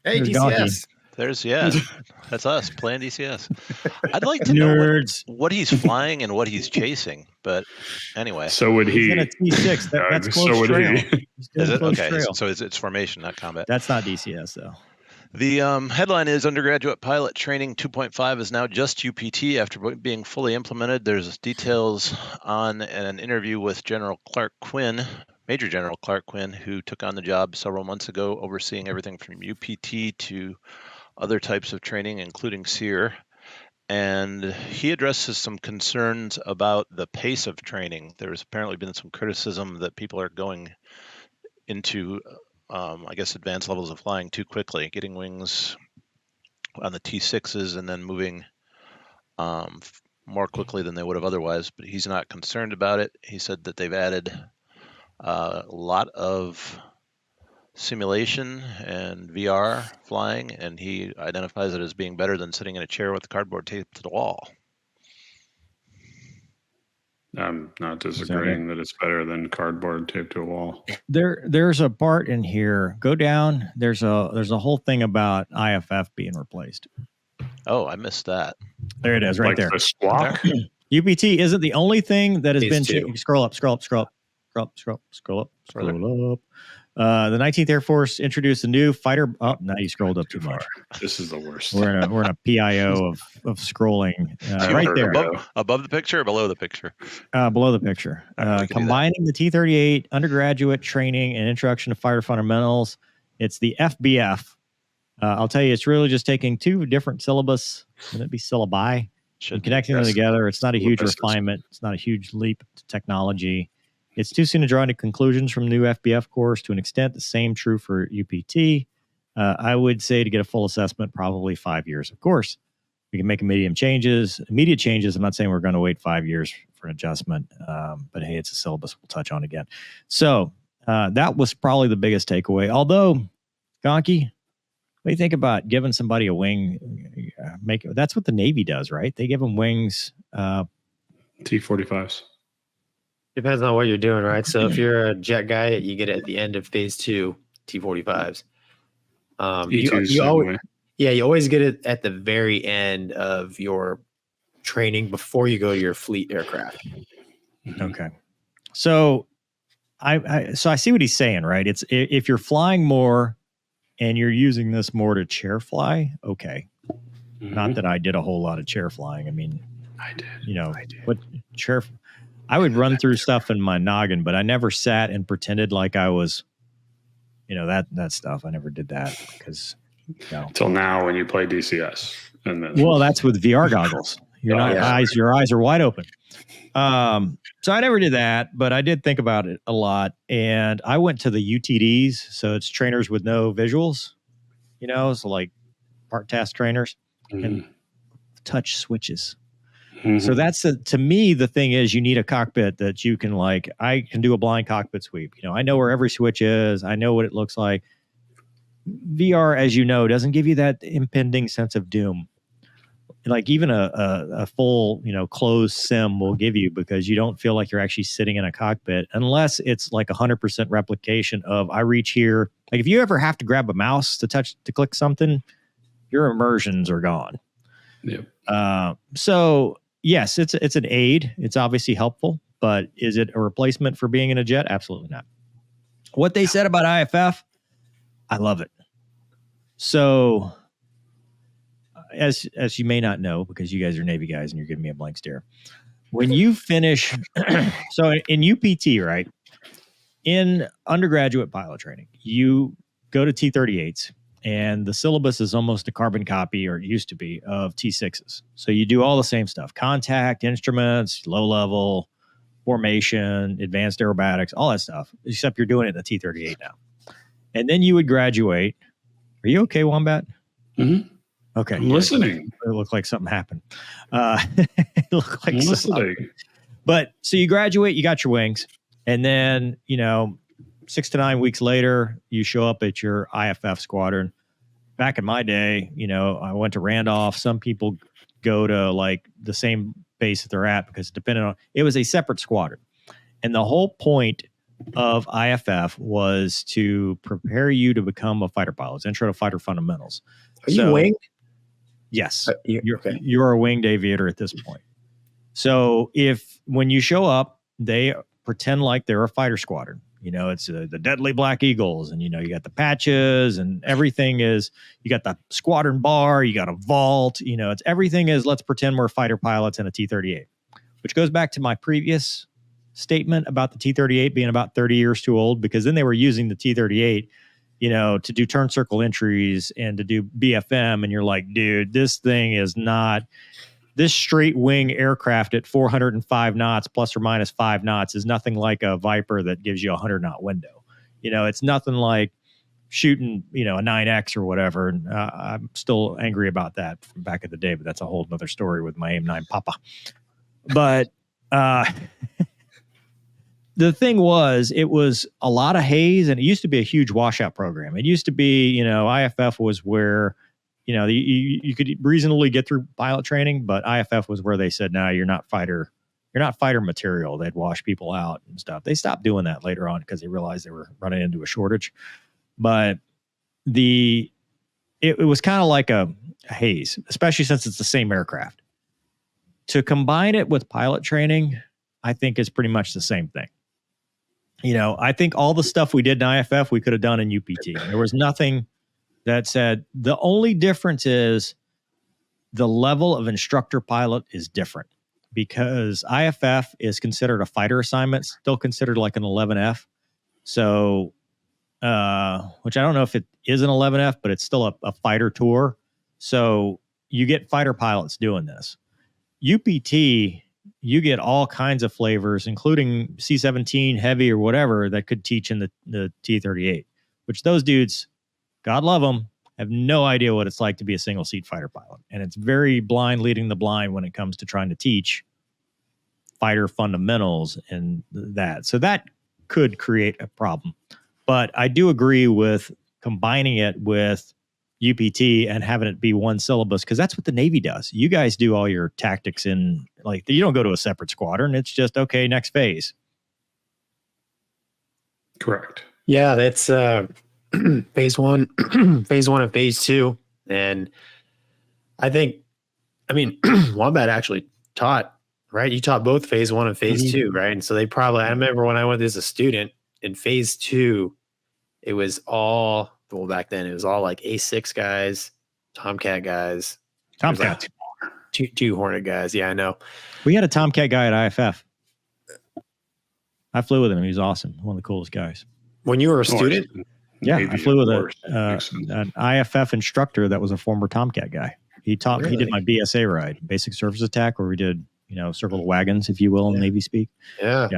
Hey, There's Donkey. DCS. That's us playing DCS. I'd like to Nerds. know what he's flying and what he's chasing, but anyway. So would He's he. in a T6. That's close so would trail. he. He's doing Is it? close Okay, trail. so it's formation, not combat. That's not DCS, though. The headline is Undergraduate Pilot Training 2.5 is now just UPT after being fully implemented. There's details on an interview with Major General Clark Quinn, who took on the job several months ago, overseeing everything from UPT to other types of training, including SEER. And he addresses some concerns about the pace of training. There's apparently been some criticism that people are going into advanced levels of flying too quickly, getting wings on the T6s and then moving more quickly than they would have otherwise. But he's not concerned about it. He said that they've added a lot of simulation and VR flying, and he identifies it as being better than sitting in a chair with cardboard taped to the wall. I'm not disagreeing that it's better than cardboard taped to a wall. There's a part in here. Go down. There's a whole thing about IFF being replaced. Oh, I missed that. There it is, right Like there. the squawk? UPT isn't the only thing that has Phase been two. changed. Scroll up. The 19th Air Force introduced a new fighter. Oh, now you scrolled up too much. This is the worst. We're in a PIO of scrolling right there. Above the picture or below the picture? Below the picture. Combining the T-38 undergraduate training and introduction to fighter fundamentals. It's the FBF. I'll tell you, it's really just taking two different syllabus. Would it be syllabi? And connecting them together. It's not a huge refinement. It's not a huge leap to technology. It's too soon to draw any conclusions from the new FBF course. To an extent, the same true for UPT. I would say to get a full assessment, probably 5 years. Of course, we can make immediate changes. I'm not saying we're going to wait 5 years for an adjustment, but hey, it's a syllabus we'll touch on again. So that was probably the biggest takeaway. Although, Gonky, what do you think about giving somebody a wing? That's what the Navy does, right? They give them wings. T-45s. Depends on what you're doing, right? So if you're a jet guy, you get it at the end of phase 2, T-45s. You always get it at the very end of your training before you go to your fleet aircraft. Okay. So I see what he's saying, right? It's if you're flying more and you're using this more to chair fly, okay. Mm-hmm. Not that I did a whole lot of chair flying. I mean, I did. What chair? I would run through stuff in my noggin, but I never sat and pretended like I was, that stuff. I never did that because, Until now, when you play DCS, and then that's with VR goggles. Your eyes are wide open. So I never did that, but I did think about it a lot. And I went to the UTDs, so it's trainers with no visuals, so like part task trainers and touch switches. Mm-hmm. So that's to me, the thing is you need a cockpit that you can I can do a blind cockpit sweep. I know where every switch is. I know what it looks like. VR, as you know, doesn't give you that impending sense of doom. Like even a full, closed sim will give you, because you don't feel like you're actually sitting in a cockpit unless it's like 100% replication of I reach here. Like if you ever have to grab a mouse to click something, your immersions are gone. Yep. So yes, it's an aid. It's obviously helpful, but is it a replacement for being in a jet? Absolutely not. What they said about IFF, I love it. So as you may not know, because you guys are Navy guys and you're giving me a blank stare, when you finish, so in UPT, right, in undergraduate pilot training, you go to T-38s. And the syllabus is almost a carbon copy, or it used to be, of T6s. So you do all the same stuff: contact, instruments, low level, formation, advanced aerobatics, all that stuff, except you're doing it in the T-38 now. And then you would graduate. Are you okay, Wombat? Mm-hmm. Okay. I'm listening. It looked like something happened. It looked like I'm listening. But so you graduate, you got your wings, and then, 6 to 9 weeks later, you show up at your IFF squadron. Back in my day, I went to Randolph. Some people go to the same base that they're at because it was a separate squadron. And the whole point of IFF was to prepare you to become a fighter pilot. It's Intro to Fighter Fundamentals. Are you winged? Yes. Okay. You're a winged aviator at this point. So when you show up, they pretend like they're a fighter squadron. It's the Deadly Black Eagles, and you got the patches, and everything is, you got the squadron bar, you got a vault, it's everything is, let's pretend we're fighter pilots in a T-38, which goes back to my previous statement about the T-38 being about 30 years too old, because then they were using the T-38, to do turn circle entries and to do BFM. And you're like, dude, this thing is not, this straight wing aircraft at 405 knots plus or minus 5 knots is nothing like a Viper that gives you a 100-knot window. It's nothing like shooting, a 9X or whatever. And I'm still angry about that from back in the day, but that's a whole other story with my AIM-9 Papa. But the thing was, it was a lot of haze, and it used to be a huge washout program. It used to be, IFF was where, you could reasonably get through pilot training, but IFF was where they said, no, you're not fighter material. They'd wash people out and stuff. They stopped doing that later on because they realized they were running into a shortage. But it was kind of like a haze, especially since it's the same aircraft. To combine it with pilot training, I think is pretty much the same thing. I think all the stuff we did in IFF, we could have done in UPT. There was nothing that said, the only difference is the level of instructor pilot is different, because IFF is considered a fighter assignment, still considered like an 11F. So, which I don't know if it is an 11F, but it's still a fighter tour. So you get fighter pilots doing this. UPT, you get all kinds of flavors, including C-17 heavy or whatever that could teach in the T-38, which those dudes, God love them, have no idea what it's like to be a single seat fighter pilot. And it's very blind leading the blind when it comes to trying to teach fighter fundamentals and that. So that could create a problem. But I do agree with combining it with UPT and having it be one syllabus, because that's what the Navy does. You guys do all your tactics in, like, you don't go to a separate squadron. It's just, okay, next phase. Correct. Yeah, that's phase one, phase one and phase two. And Wombat actually taught, right? You taught both phase one and phase two, right? And so I remember when I went as a student in phase two, it was all, well, back then it was all like A6 guys, Tomcat guys. Tomcat. Like two Hornet guys. Yeah, I know. We had a Tomcat guy at IFF. I flew with him. He was awesome. One of the coolest guys. When you were a student? Yeah, I flew with an IFF instructor that was a former Tomcat guy. He taught me. He did my BSA ride, basic surface attack, where we did, circle the wagons, if you will, in Navy speak. Yeah.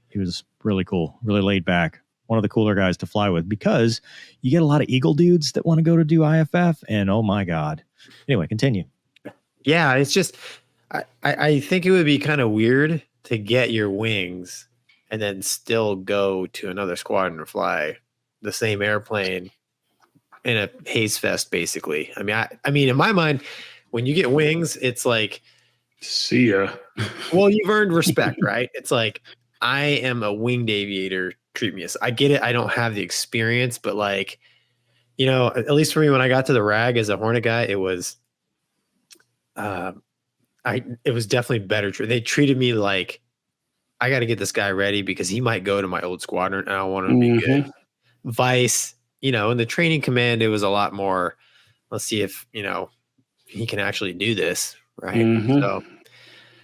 He was really cool, really laid back. One of the cooler guys to fly with, because you get a lot of Eagle dudes that want to go to do IFF, and oh my God. Anyway, continue. Yeah, it's just, I think it would be kind of weird to get your wings and then still go to another squadron to fly the same airplane in a haze fest, basically. I mean, in my mind, when you get wings, it's like, see ya. Well, you've earned respect, right? It's like, I am a winged aviator. Treat me as, I get it. I don't have the experience, but like, at least for me, when I got to the RAG as a Hornet guy, it was, it was definitely better. They treated me like, I got to get this guy ready because he might go to my old squadron and I want him to be good. Vice, in the training command, it was a lot more, let's see if, he can actually do this. Right.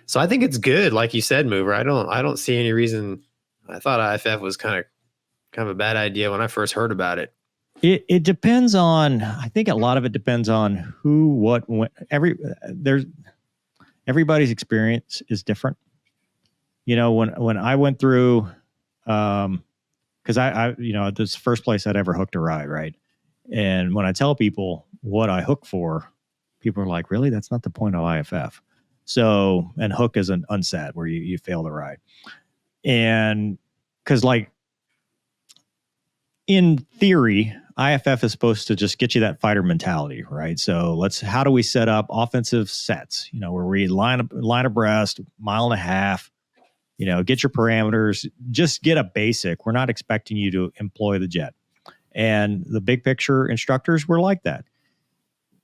So I think it's good. Like you said, Mover, I don't see any reason. I thought IFF was kind of a bad idea when I first heard about it. It depends on, I think a lot of it depends on who, what, when. Everybody's experience is different. When I went through, because I this is the first place I'd ever hooked a ride, right? And when I tell people what I hook for, people are like, really? That's not the point of IFF. So, and hook is an unsat where you fail the ride. And because, like, in theory, IFF is supposed to just get you that fighter mentality, right? So how do we set up offensive sets, where we line abreast, 1.5 miles, get your parameters, just get a basic. We're not expecting you to employ the jet. And the big picture instructors were like that.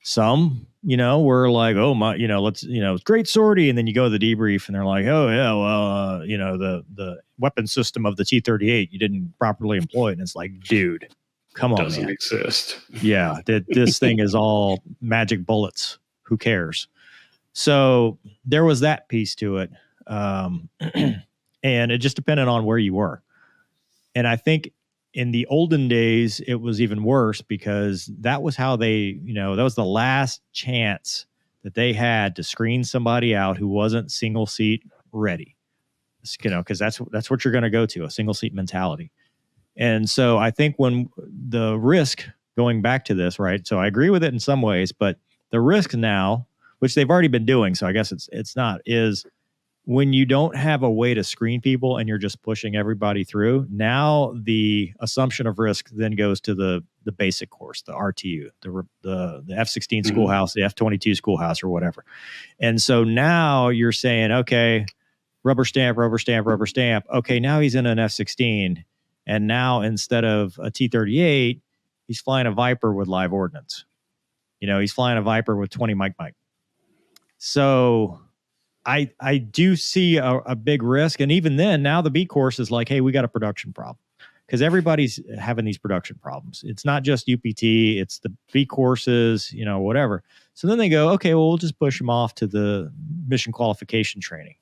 Some, were like, oh my, let's, it's great sortie. And then you go to the debrief and they're like, oh yeah, well, the weapon system of the T-38, you didn't properly employ it. And it's like, dude, come on, doesn't man. exist. Yeah. This thing is all magic bullets. Who cares? So there was that piece to it. And it just depended on where you were. And I think in the olden days, it was even worse because that was how they, that was the last chance that they had to screen somebody out who wasn't single seat ready, because that's what you're going to go to, a single seat mentality. And so I think when the risk, going back to this, right? So I agree with it in some ways, but the risk now, which they've already been doing, so I guess it's not, is when you don't have a way to screen people and you're just pushing everybody through, now the assumption of risk then goes to the basic course, the RTU, the F-16 schoolhouse, the F-22 schoolhouse, or whatever. And so now you're saying, okay, rubber stamp, rubber stamp, rubber stamp. Okay, now he's in an F-16. And now instead of a T-38, he's flying a Viper with live ordnance. He's flying a Viper with 20 Mike. So I do see a big risk. And even then, now the B course is like, hey, we got a production problem, because everybody's having these production problems. It's not just UPT, it's the B courses, whatever. So then they go, okay, well, we'll just push them off to the mission qualification training.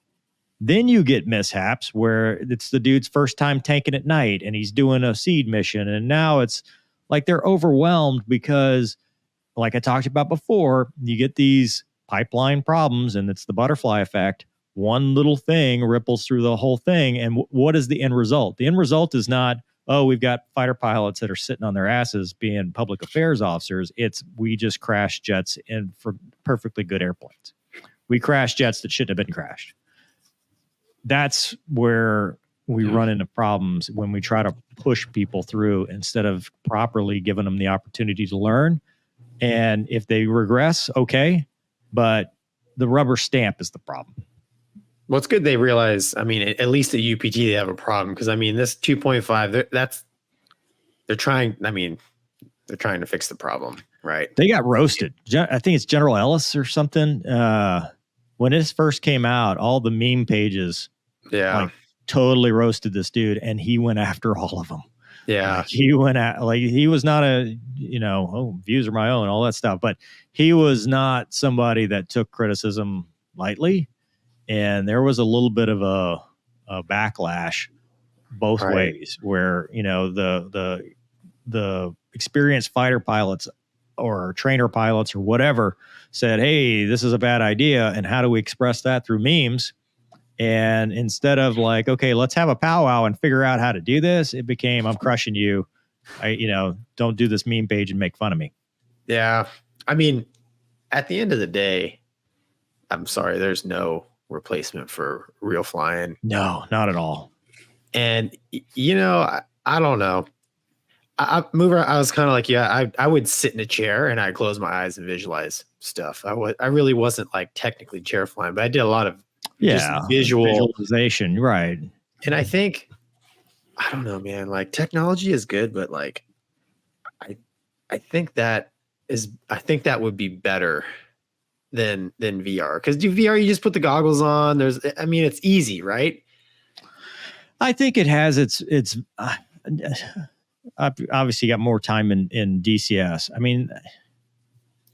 Then you get mishaps where it's the dude's first time tanking at night and he's doing a seed mission. And now it's like they're overwhelmed because, like I talked about before, you get these pipeline problems, and it's the butterfly effect. One little thing ripples through the whole thing. And what is the end result? The end result is not, oh, we've got fighter pilots that are sitting on their asses being public affairs officers. It's, we just crashed jets in for perfectly good airplanes. We crashed jets that shouldn't have been crashed. That's where we run into problems when we try to push people through instead of properly giving them the opportunity to learn. And if they regress, okay, but the rubber stamp is the problem. Well, it's good they realize, at least at UPT, they have a problem. Because, this 2.5, they're trying to fix the problem, right? They got roasted. I think it's General Ellis or something. When this first came out, all the meme pages totally roasted this dude, and he went after all of them. Yeah. He went at, he was not a, views are my own, all that stuff, but he was not somebody that took criticism lightly. And there was a little bit of a backlash both ways where, the experienced fighter pilots or trainer pilots or whatever said, hey, this is a bad idea. And how do we express that through memes? And instead of like, okay, let's have a powwow and figure out how to do this, it became, I'm crushing you. Don't do this meme page and make fun of me. Yeah. At the end of the day, I'm sorry, there's no replacement for real flying. No, not at all. And, I don't know. I was kind of like, I would sit in a chair and I'd close my eyes and visualize stuff. I really wasn't like technically chair flying, but I did a lot of just visualization. Right. And I think, I don't know, man, like technology is good, but like, I think that would be better than VR. Because VR, you just put the goggles on. It's easy, right? I think it has its I've obviously got more time in DCS.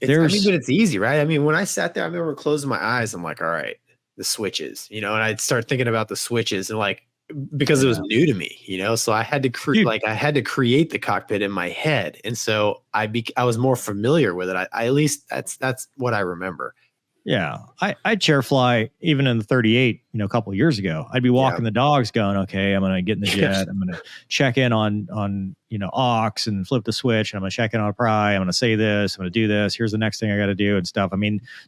But it's easy, right? When I sat there, I remember closing my eyes. I'm like, all right, the switches, and I'd start thinking about the switches and like, because it was new to me, so I had to create the cockpit in my head. And so I was more familiar with it. At least that's what I remember. Yeah. I chair fly even in the 38, a couple of years ago. I'd be walking the dogs going, okay, I'm going to get in the jet. I'm going to check in on aux and flip the switch. And I'm going to check in on pry. I'm going to say this. I'm going to do this. Here's the next thing I got to do and stuff.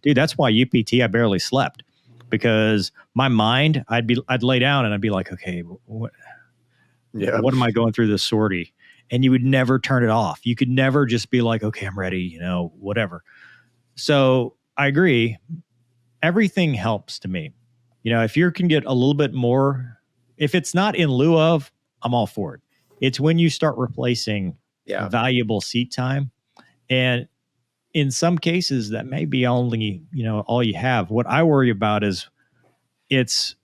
Dude, that's why UPT, I barely slept, because my mind, I'd lay down and I'd be like, okay, what am I going through this sortie? And you would never turn it off. You could never just be like, okay, I'm ready, whatever. So I agree. Everything helps to me. If you can get a little bit more if it's not in lieu of, I'm all for it. It's when you start replacing valuable seat time. And in some cases that may be only, all you have. What I worry about is it's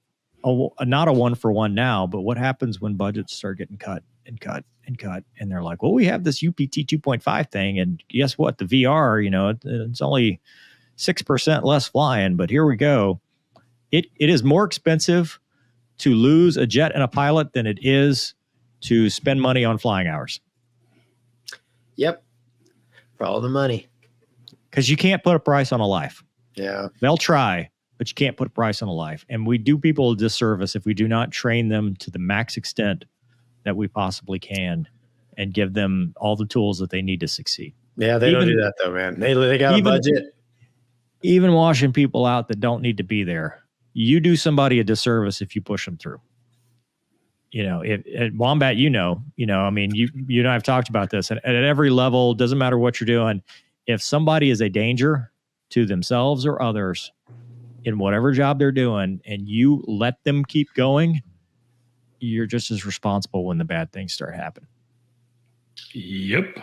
not a 1-for-1 now, but what happens when budgets start getting cut and cut and cut, and they're like, well, we have this UPT 2.5 thing, and guess what? The VR, it's only 6% less flying, but here we go. It is more expensive to lose a jet and a pilot than it is to spend money on flying hours. Yep. For all the money. Because you can't put a price on a life. Yeah. They'll try, but you can't put a price on a life. And we do people a disservice if we do not train them to the max extent that we possibly can and give them all the tools that they need to succeed. Yeah, they don't do that though, man. They got a budget. Even washing people out that don't need to be there. You do somebody a disservice if you push them through. At Wombat, I mean, you and I have talked about this, and at every level, doesn't matter what you're doing. If somebody is a danger to themselves or others in whatever job they're doing, and you let them keep going, you're just as responsible when the bad things start happening. Yep.